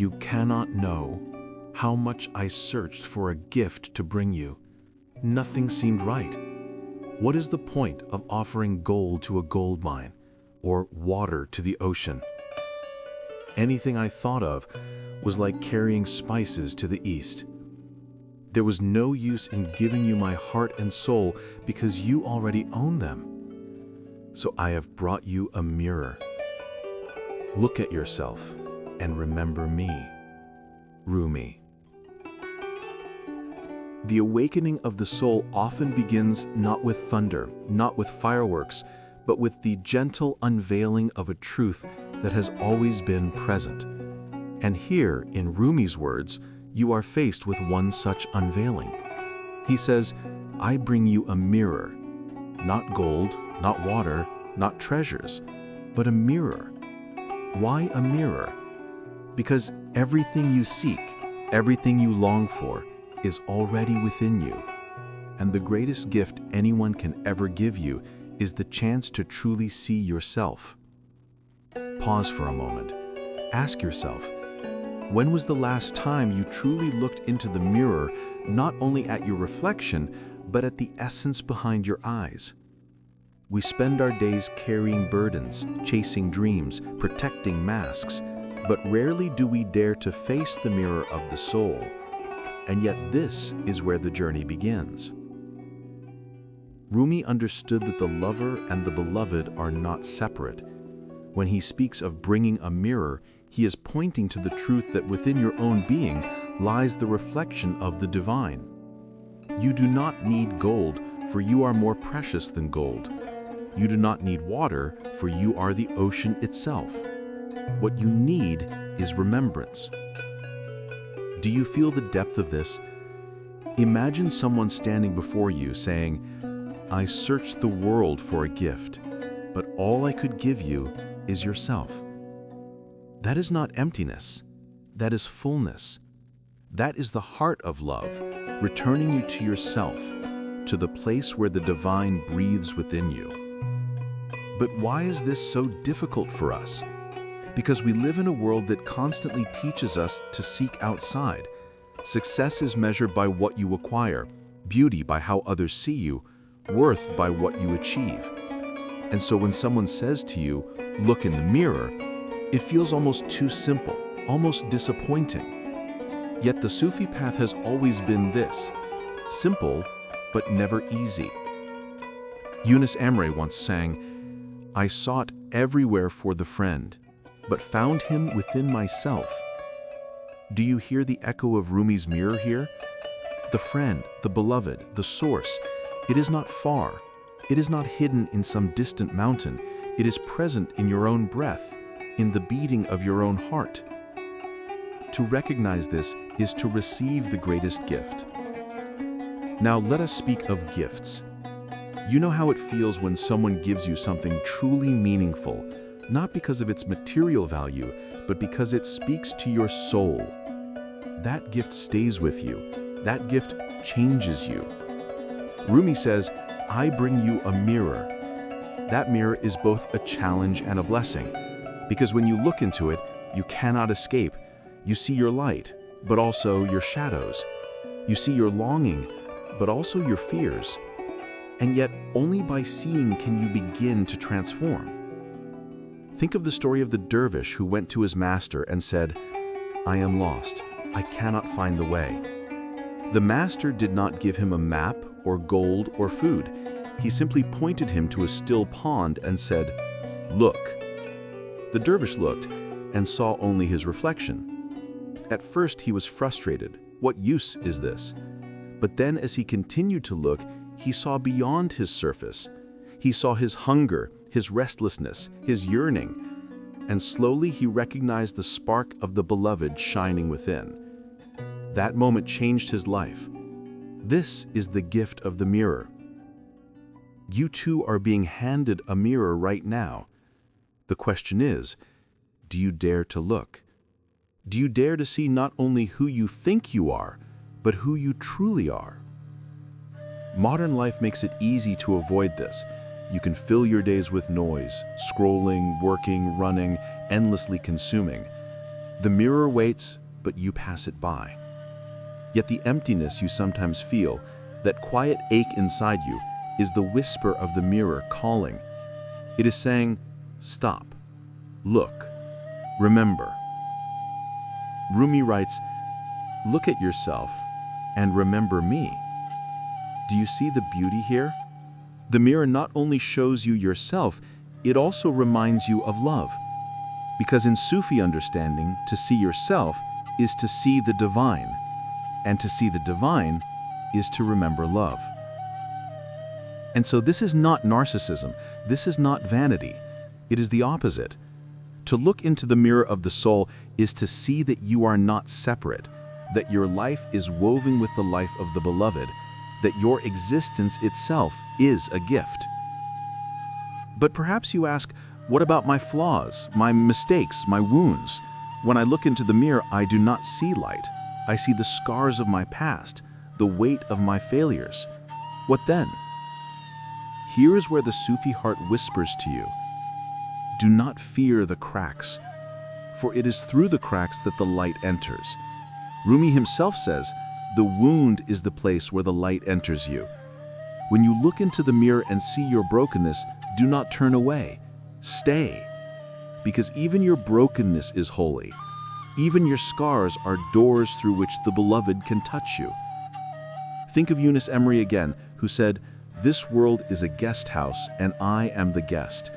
You cannot know how much I searched for a gift to bring you. Nothing seemed right. What is the point of offering gold to a gold mine or water to the ocean? Anything I thought of was like carrying spices to the east. There was no use in giving you my heart and soul because you already own them. So I have brought you a mirror. Look at yourself and remember me. Rumi. The awakening of the soul often begins not with thunder, not with fireworks, but with the gentle unveiling of a truth that has always been present. And here, in Rumi's words, you are faced with one such unveiling. He says, I bring you a mirror, not gold, not water, not treasures, but a mirror. Why a mirror? Because everything you seek, everything you long for, is already within you. And the greatest gift anyone can ever give you is the chance to truly see yourself. Pause for a moment. Ask yourself, when was the last time you truly looked into the mirror, not only at your reflection, but at the essence behind your eyes? We spend our days carrying burdens, chasing dreams, protecting masks, but rarely do we dare to face the mirror of the soul. And yet this is where the journey begins. Rumi understood that the lover and the beloved are not separate. When he speaks of bringing a mirror, he is pointing to the truth that within your own being lies the reflection of the divine. You do not need gold, for you are more precious than gold. You do not need water, for you are the ocean itself. What you need is remembrance. Do you feel the depth of this? Imagine someone standing before you saying, I searched the world for a gift, but all I could give you is yourself. That is not emptiness. That is fullness. That is the heart of love, returning you to yourself, to the place where the divine breathes within you. But why is this so difficult for us? Because we live in a world that constantly teaches us to seek outside. Success is measured by what you acquire, beauty by how others see you, worth by what you achieve. And so when someone says to you, look in the mirror, it feels almost too simple, almost disappointing. Yet the Sufi path has always been this, simple but never easy. Yunus Emre once sang, I sought everywhere for the friend, but found him within myself. Do you hear the echo of Rumi's mirror here? The friend, the beloved, the source, it is not far. It is not hidden in some distant mountain. It is present in your own breath, in the beating of your own heart. To recognize this is to receive the greatest gift. Now let us speak of gifts. You know how it feels when someone gives you something truly meaningful, not because of its material value, but because it speaks to your soul. That gift stays with you. That gift changes you. Rumi says, I bring you a mirror. That mirror is both a challenge and a blessing, because when you look into it, you cannot escape. You see your light, but also your shadows. You see your longing, but also your fears. And yet, only by seeing can you begin to transform. Think of the story of the dervish who went to his master and said, I am lost. I cannot find the way. The master did not give him a map or gold or food. He simply pointed him to a still pond and said, look. The dervish looked and saw only his reflection. At first he was frustrated. What use is this? But then as he continued to look, he saw beyond his surface. He saw his hunger, his restlessness, his yearning, and slowly he recognized the spark of the beloved shining within. That moment changed his life. This is the gift of the mirror. You too are being handed a mirror right now. The question is, do you dare to look? Do you dare to see not only who you think you are, but who you truly are? Modern life makes it easy to avoid this. You can fill your days with noise, scrolling, working, running, endlessly consuming. The mirror waits, but you pass it by. Yet the emptiness you sometimes feel, that quiet ache inside you, is the whisper of the mirror calling. It is saying, stop, look, remember. Rumi writes, look at yourself and remember me. Do you see the beauty here? The mirror not only shows you yourself, it also reminds you of love. Because in Sufi understanding, to see yourself is to see the divine, and to see the divine is to remember love. And so this is not narcissism, this is not vanity, it is the opposite. To look into the mirror of the soul is to see that you are not separate, that your life is woven with the life of the beloved, that your existence itself is a gift. But perhaps you ask, what about my flaws, my mistakes, my wounds? When I look into the mirror, I do not see light. I see the scars of my past, the weight of my failures. What then? Here is where the Sufi heart whispers to you, do not fear the cracks, for it is through the cracks that the light enters. Rumi himself says, the wound is the place where the light enters you. When you look into the mirror and see your brokenness, do not turn away. Stay. Because even your brokenness is holy. Even your scars are doors through which the beloved can touch you. Think of Eunice Emery again, who said, this world is a guest house and I am the guest.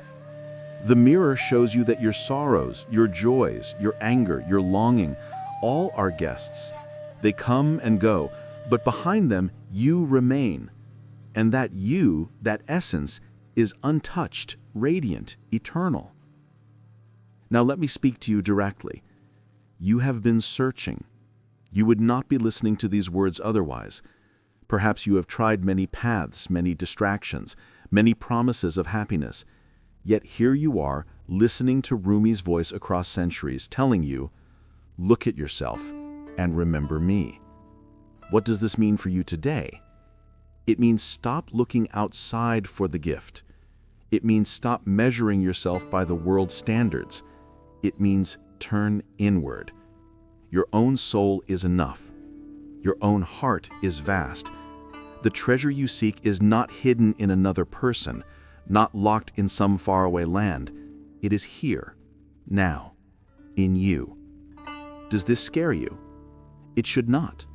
The mirror shows you that your sorrows, your joys, your anger, your longing, all are guests. They come and go, but behind them you remain. And that you, that essence, is untouched, radiant, eternal. Now let me speak to you directly. You have been searching. You would not be listening to these words otherwise. Perhaps you have tried many paths, many distractions, many promises of happiness. Yet here you are, listening to Rumi's voice across centuries, telling you, look at yourself and remember me. What does this mean for you today? It means stop looking outside for the gift. It means stop measuring yourself by the world's standards. It means turn inward. Your own soul is enough. Your own heart is vast. The treasure you seek is not hidden in another person, not locked in some faraway land. It is here, now, in you. Does this scare you? It should not,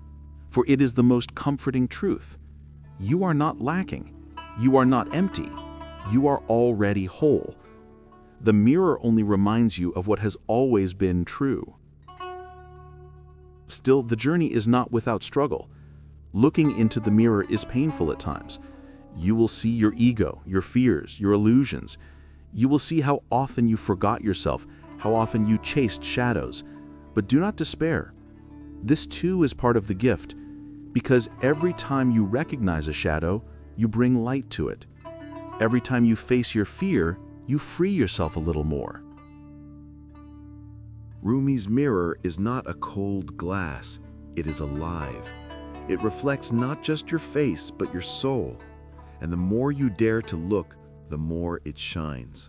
for it is the most comforting truth. You are not lacking. You are not empty. You are already whole. The mirror only reminds you of what has always been true. Still, the journey is not without struggle. Looking into the mirror is painful at times. You will see your ego, your fears, your illusions. You will see how often you forgot yourself, how often you chased shadows. But do not despair. This too is part of the gift, because every time you recognize a shadow, you bring light to it. Every time you face your fear, you free yourself a little more. Rumi's mirror is not a cold glass, it is alive. It reflects not just your face, but your soul. And the more you dare to look, the more it shines.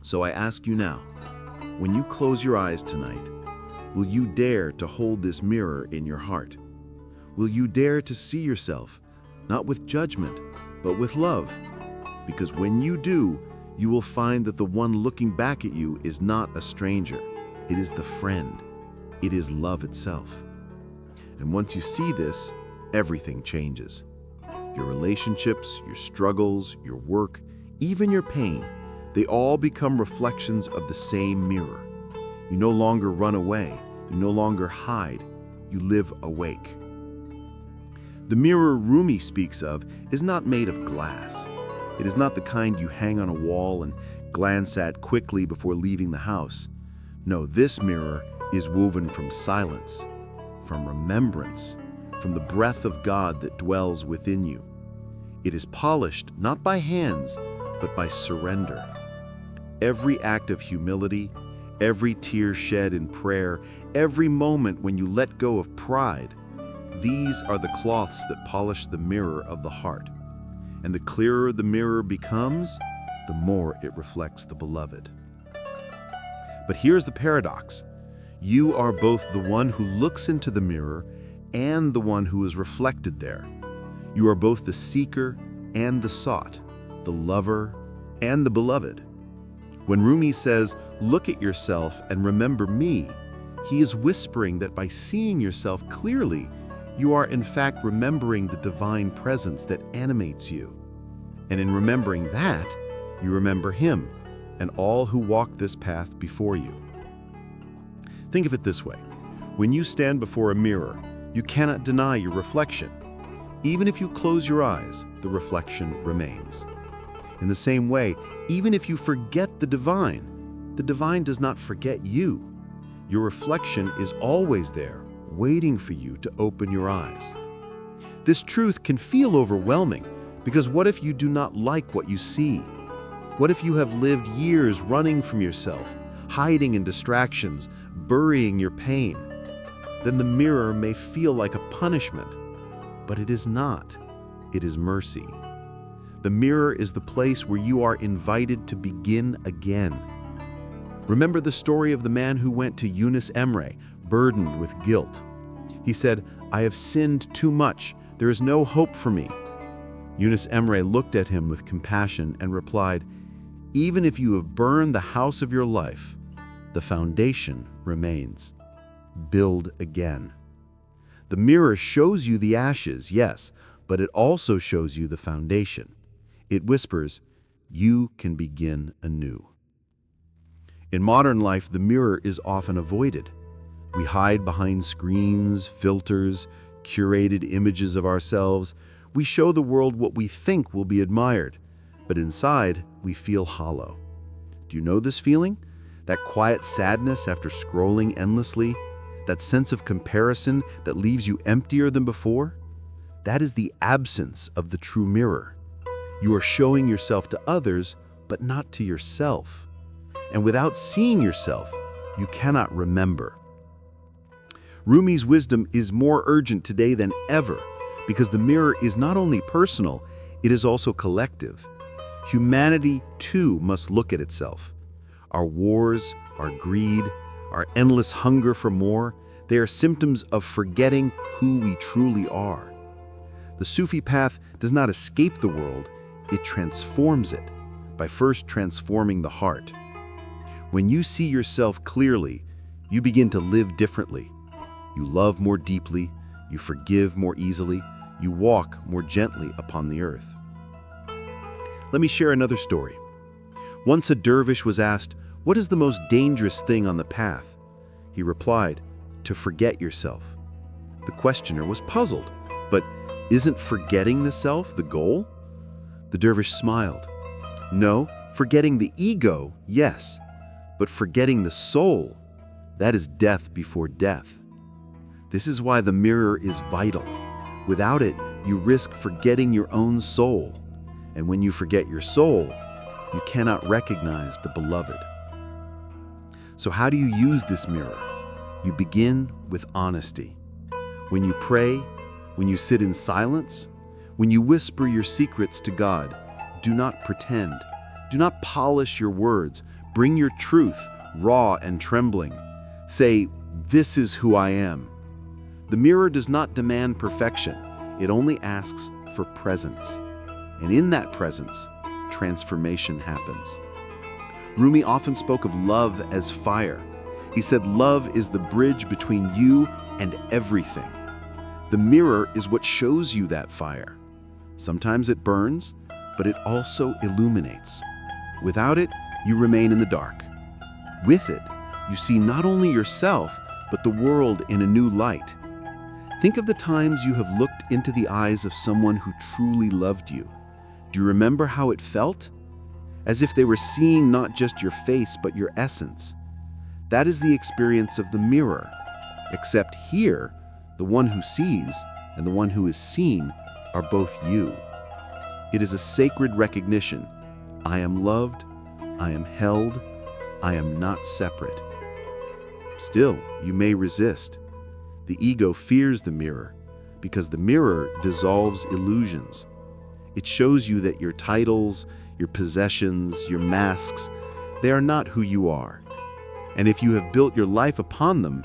So I ask you now, when you close your eyes tonight, will you dare to hold this mirror in your heart? Will you dare to see yourself, not with judgment, but with love? Because when you do, you will find that the one looking back at you is not a stranger. It is the friend. It is love itself. And once you see this, everything changes. Your relationships, your struggles, your work, even your pain, they all become reflections of the same mirror. You no longer run away. You no longer hide. You live awake. The mirror Rumi speaks of is not made of glass. It is not the kind you hang on a wall and glance at quickly before leaving the house. No, this mirror is woven from silence, from remembrance, from the breath of God that dwells within you. It is polished not by hands, but by surrender. Every act of humility, every tear shed in prayer, every moment when you let go of pride, these are the cloths that polish the mirror of the heart. And the clearer the mirror becomes, the more it reflects the beloved. But here's the paradox. You are both the one who looks into the mirror and the one who is reflected there. You are both the seeker and the sought, the lover and the beloved. When Rumi says, "Look at yourself and remember me," he is whispering that by seeing yourself clearly, you are in fact remembering the divine presence that animates you. And in remembering that, you remember him and all who walk this path before you. Think of it this way. When you stand before a mirror, you cannot deny your reflection. Even if you close your eyes, the reflection remains. In the same way, even if you forget the divine does not forget you. Your reflection is always there, waiting for you to open your eyes. This truth can feel overwhelming, because what if you do not like what you see? What if you have lived years running from yourself, hiding in distractions, burying your pain? Then the mirror may feel like a punishment, but it is not. It is mercy. The mirror is the place where you are invited to begin again. Remember the story of the man who went to Yunus Emre, burdened with guilt. He said, "I have sinned too much. There is no hope for me." Yunus Emre looked at him with compassion and replied, "Even if you have burned the house of your life, the foundation remains. Build again." The mirror shows you the ashes, yes, but it also shows you the foundation. It whispers, "You can begin anew." In modern life, the mirror is often avoided. We hide behind screens, filters, curated images of ourselves. We show the world what we think will be admired, but inside, we feel hollow. Do you know this feeling? That quiet sadness after scrolling endlessly? That sense of comparison that leaves you emptier than before? That is the absence of the true mirror. You are showing yourself to others, but not to yourself. And without seeing yourself, you cannot remember. Rumi's wisdom is more urgent today than ever, because the mirror is not only personal, it is also collective. Humanity, too, must look at itself. Our wars, our greed, our endless hunger for more, they are symptoms of forgetting who we truly are. The Sufi path does not escape the world, it transforms it, by first transforming the heart. When you see yourself clearly, you begin to live differently. You love more deeply, you forgive more easily, you walk more gently upon the earth. Let me share another story. Once a dervish was asked, "What is the most dangerous thing on the path?" He replied, "To forget yourself." The questioner was puzzled, but isn't forgetting the self the goal? The dervish smiled. No, forgetting the ego, yes, but forgetting the soul, that is death before death. This is why the mirror is vital. Without it, you risk forgetting your own soul. And when you forget your soul, you cannot recognize the beloved. So how do you use this mirror? You begin with honesty. When you pray, when you sit in silence, when you whisper your secrets to God, do not pretend. Do not polish your words. Bring your truth, raw and trembling. Say, "This is who I am." The mirror does not demand perfection. It only asks for presence. And in that presence, transformation happens. Rumi often spoke of love as fire. He said love is the bridge between you and everything. The mirror is what shows you that fire. Sometimes it burns, but it also illuminates. Without it, you remain in the dark. With it, you see not only yourself, but the world in a new light. Think of the times you have looked into the eyes of someone who truly loved you. Do you remember how it felt? As if they were seeing not just your face, but your essence. That is the experience of the mirror. Except here, the one who sees and the one who is seen are both you. It is a sacred recognition. I am loved, I am held, I am not separate. Still, you may resist. The ego fears the mirror because the mirror dissolves illusions. It shows you that your titles, your possessions, your masks, they are not who you are. And if you have built your life upon them,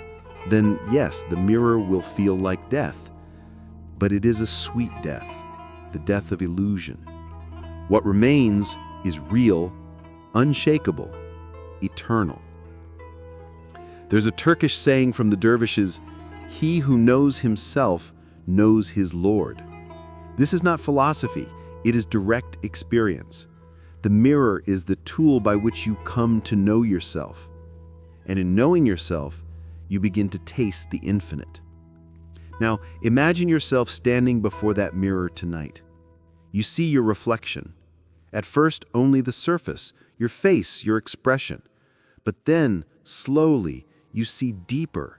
then yes, the mirror will feel like death. But it is a sweet death, the death of illusion. What remains is real, unshakable, eternal. There's a Turkish saying from the dervishes, "He who knows himself knows his Lord." This is not philosophy, it is direct experience. The mirror is the tool by which you come to know yourself. And in knowing yourself, you begin to taste the infinite. Now, imagine yourself standing before that mirror tonight. You see your reflection. At first, only the surface, your face, your expression. But then, slowly, you see deeper.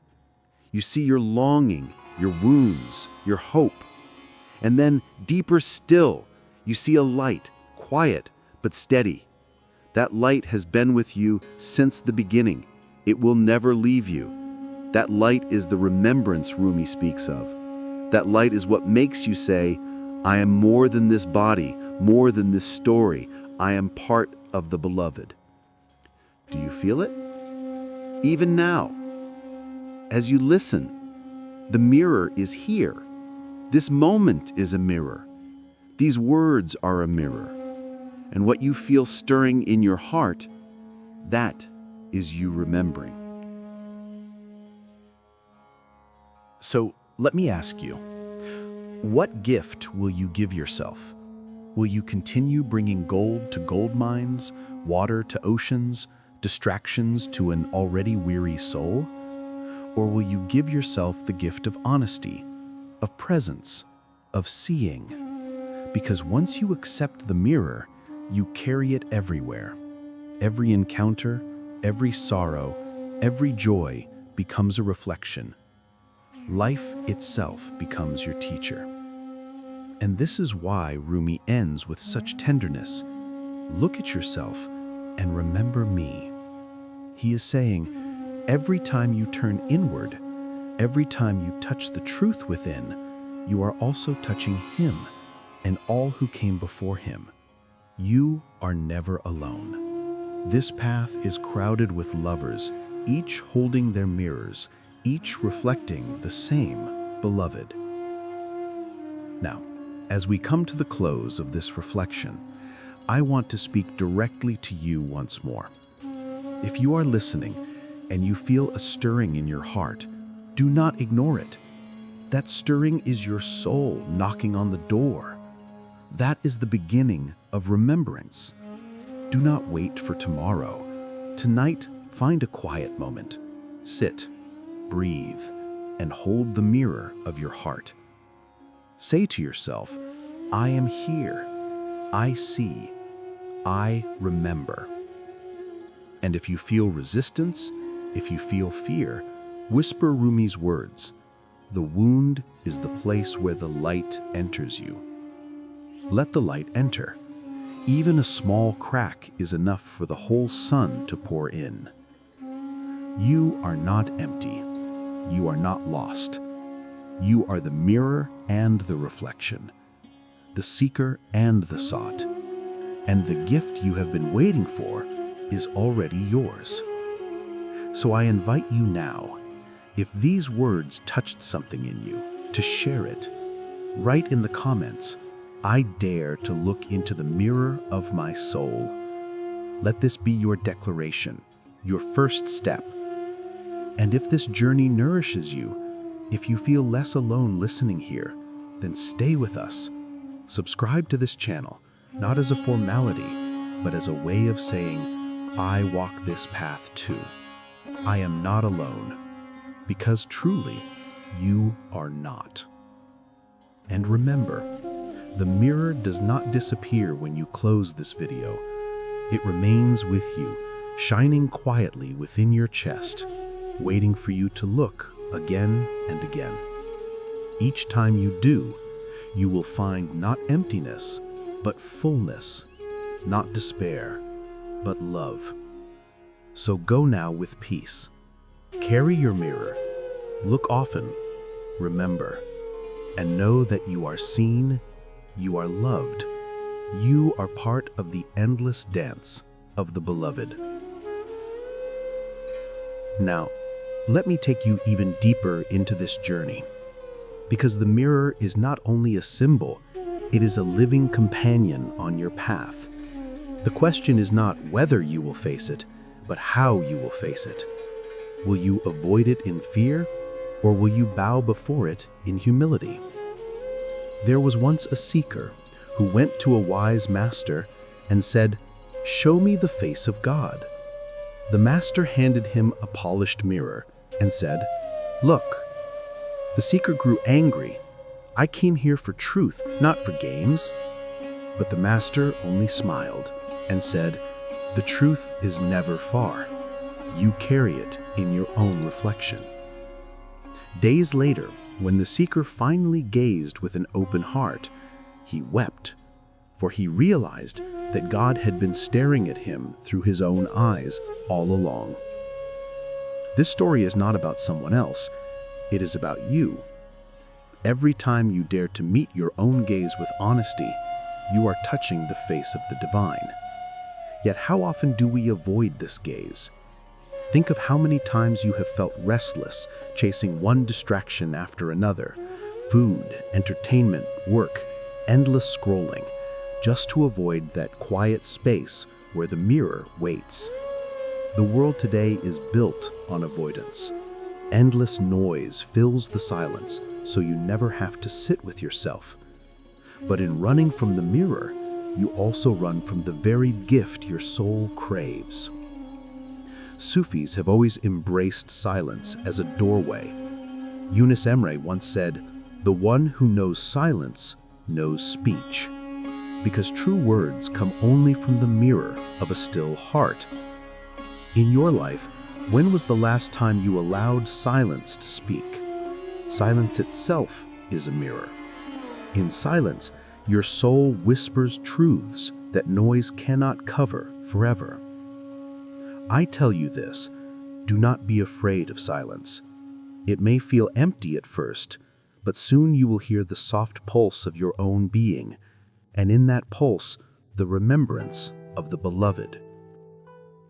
You see your longing, your wounds, your hope. And then, deeper still, you see a light, quiet but steady. That light has been with you since the beginning. It will never leave you. That light is the remembrance Rumi speaks of. That light is what makes you say, "I am more than this body, more than this story. I am part of the beloved." Do you feel it? Even now, as you listen, the mirror is here. This moment is a mirror. These words are a mirror. And what you feel stirring in your heart, that is you remembering. So let me ask you, what gift will you give yourself? Will you continue bringing gold to gold mines, water to oceans, distractions to an already weary soul? Or will you give yourself the gift of honesty, of presence, of seeing? Because once you accept the mirror, you carry it everywhere. Every encounter, every sorrow, every joy becomes a reflection. Life itself becomes your teacher. And this is why Rumi ends with such tenderness. Look at yourself and remember me. He is saying, every time you turn inward, every time you touch the truth within, you are also touching him and all who came before him. You are never alone. This path is crowded with lovers, each holding their mirrors, each reflecting the same beloved. Now, as we come to the close of this reflection, I want to speak directly to you once more. If you are listening and you feel a stirring in your heart, do not ignore it. That stirring is your soul knocking on the door. That is the beginning of remembrance. Do not wait for tomorrow. Tonight, find a quiet moment. Sit, breathe, and hold the mirror of your heart. Say to yourself, I am here. I see. I remember. And if you feel resistance, if you feel fear, whisper Rumi's words. The wound is the place where the light enters you. Let the light enter. Even a small crack is enough for the whole sun to pour in. You are not empty. You are not lost. You are the mirror and the reflection, the seeker and the sought. And the gift you have been waiting for is already yours. So I invite you now, if these words touched something in you, to share it. Write in the comments, I dare to look into the mirror of my soul. Let this be your declaration, your first step. And if this journey nourishes you, if you feel less alone listening here, then stay with us. Subscribe to this channel, not as a formality, but as a way of saying, I walk this path too. I am not alone, because truly, you are not. And remember, the mirror does not disappear when you close this video. It remains with you, shining quietly within your chest, waiting for you to look again and again. Each time you do, you will find not emptiness, but fullness, not despair, but love. So go now with peace. Carry your mirror, look often, remember, and know that you are seen, you are loved, you are part of the endless dance of the beloved. Now, let me take you even deeper into this journey. Because the mirror is not only a symbol, it is a living companion on your path. The question is not whether you will face it, but how you will face it. Will you avoid it in fear, or will you bow before it in humility? There was once a seeker who went to a wise master and said, "Show me the face of God." The master handed him a polished mirror and said, "Look." The seeker grew angry. "I came here for truth, not for games." But the master only smiled and said, "The truth is never far. You carry it in your own reflection." Days later, when the seeker finally gazed with an open heart, he wept, for he realized that God had been staring at him through his own eyes all along. This story is not about someone else, it is about you. Every time you dare to meet your own gaze with honesty, you are touching the face of the divine. Yet how often do we avoid this gaze? Think of how many times you have felt restless, chasing one distraction after another: food, entertainment, work, endless scrolling, just to avoid that quiet space where the mirror waits. The world today is built on avoidance. Endless noise fills the silence, so you never have to sit with yourself. But in running from the mirror, you also run from the very gift your soul craves. Sufis have always embraced silence as a doorway. Yunus Emre once said, "The one who knows silence knows speech," because true words come only from the mirror of a still heart. In your life, when was the last time you allowed silence to speak? Silence itself is a mirror. In silence, your soul whispers truths that noise cannot cover forever. I tell you this, do not be afraid of silence. It may feel empty at first, but soon you will hear the soft pulse of your own being, and in that pulse, the remembrance of the beloved.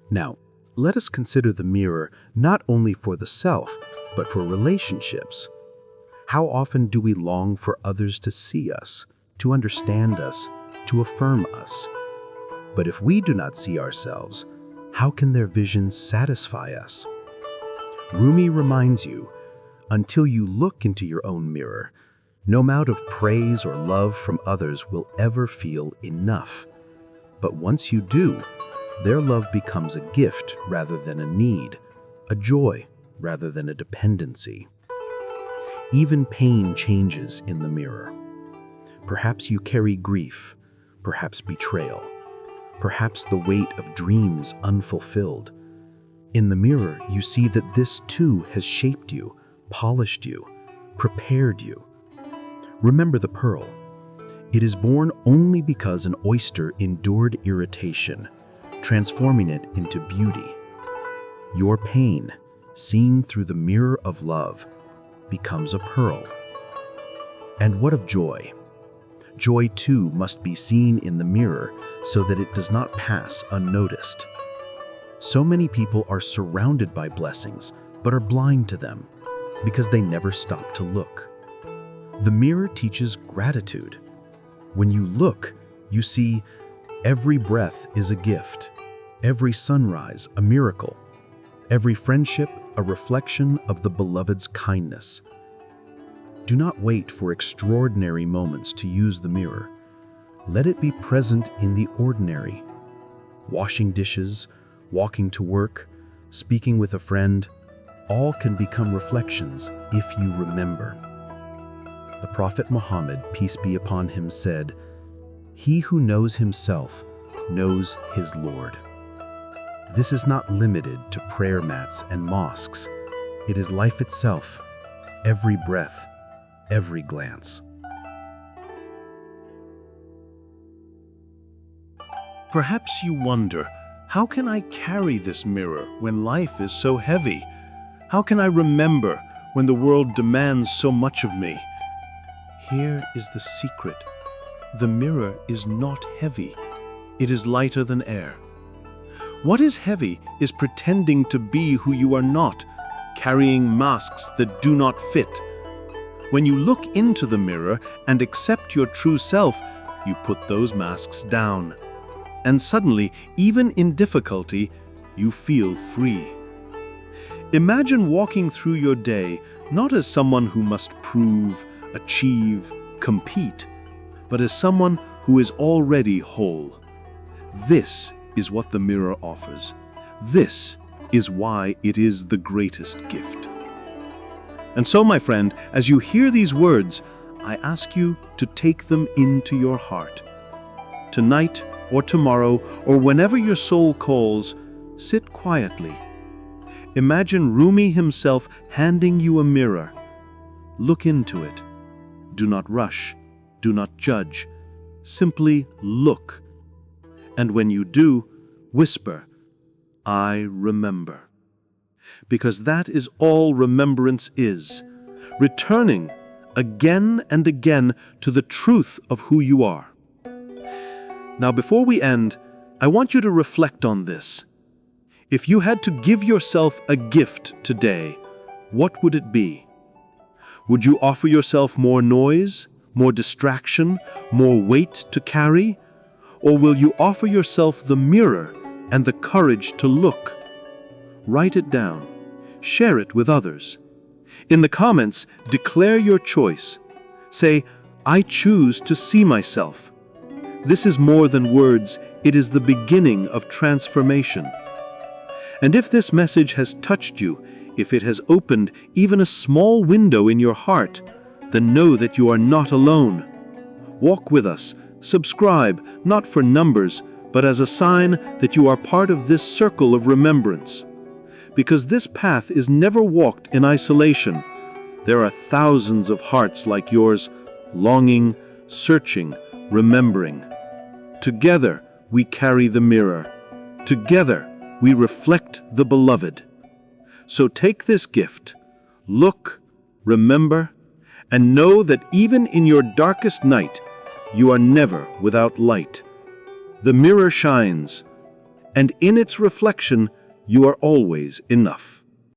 Now, let us consider the mirror not only for the self, but for relationships. How often do we long for others to see us, to understand us, to affirm us? But if we do not see ourselves, how can their vision satisfy us? Rumi reminds you, until you look into your own mirror, no amount of praise or love from others will ever feel enough. But once you do, their love becomes a gift rather than a need, a joy rather than a dependency. Even pain changes in the mirror. Perhaps you carry grief, perhaps betrayal, perhaps the weight of dreams unfulfilled. In the mirror, you see that this too has shaped you, polished you, prepared you. Remember the pearl. It is born only because an oyster endured irritation, transforming it into beauty. Your pain, seen through the mirror of love, becomes a pearl. And what of joy? Joy too must be seen in the mirror so that it does not pass unnoticed. So many people are surrounded by blessings, but are blind to them because they never stop to look. The mirror teaches gratitude. When you look, you see every breath is a gift, every sunrise a miracle, every friendship a reflection of the beloved's kindness. Do not wait for extraordinary moments to use the mirror. Let it be present in the ordinary. Washing dishes, walking to work, speaking with a friend, all can become reflections if you remember. The Prophet Muhammad, peace be upon him, said, "He who knows himself knows his Lord." This is not limited to prayer mats and mosques. It is life itself, every breath, every glance. Perhaps you wonder, how can I carry this mirror when life is so heavy? How can I remember when the world demands so much of me? Here is the secret. The mirror is not heavy. It is lighter than air. What is heavy is pretending to be who you are not, carrying masks that do not fit. When you look into the mirror and accept your true self, you put those masks down. And suddenly, even in difficulty, you feel free. Imagine walking through your day not as someone who must prove, achieve, compete, but as someone who is already whole. This is what the mirror offers. This is why it is the greatest gift. And so, my friend, as you hear these words, I ask you to take them into your heart. Tonight or tomorrow or whenever your soul calls, sit quietly. Imagine Rumi himself handing you a mirror. Look into it. Do not rush. Do not judge. Simply look. And when you do, whisper, I remember. Because that is all remembrance is, returning again and again to the truth of who you are. Now, before we end, I want you to reflect on this. If you had to give yourself a gift today, what would it be? Would you offer yourself more noise, more distraction, more weight to carry? Or will you offer yourself the mirror and the courage to look? Write it down. Share it with others. In the comments, declare your choice. Say, I choose to see myself. This is more than words, it is the beginning of transformation. And if this message has touched you, if it has opened even a small window in your heart, then know that you are not alone. Walk with us, subscribe, not for numbers, but as a sign that you are part of this circle of remembrance. Because this path is never walked in isolation. There are thousands of hearts like yours, longing, searching, remembering. Together, we carry the mirror. Together, we reflect the beloved. So take this gift, look, remember, and know that even in your darkest night, you are never without light. The mirror shines, and in its reflection, you are always enough.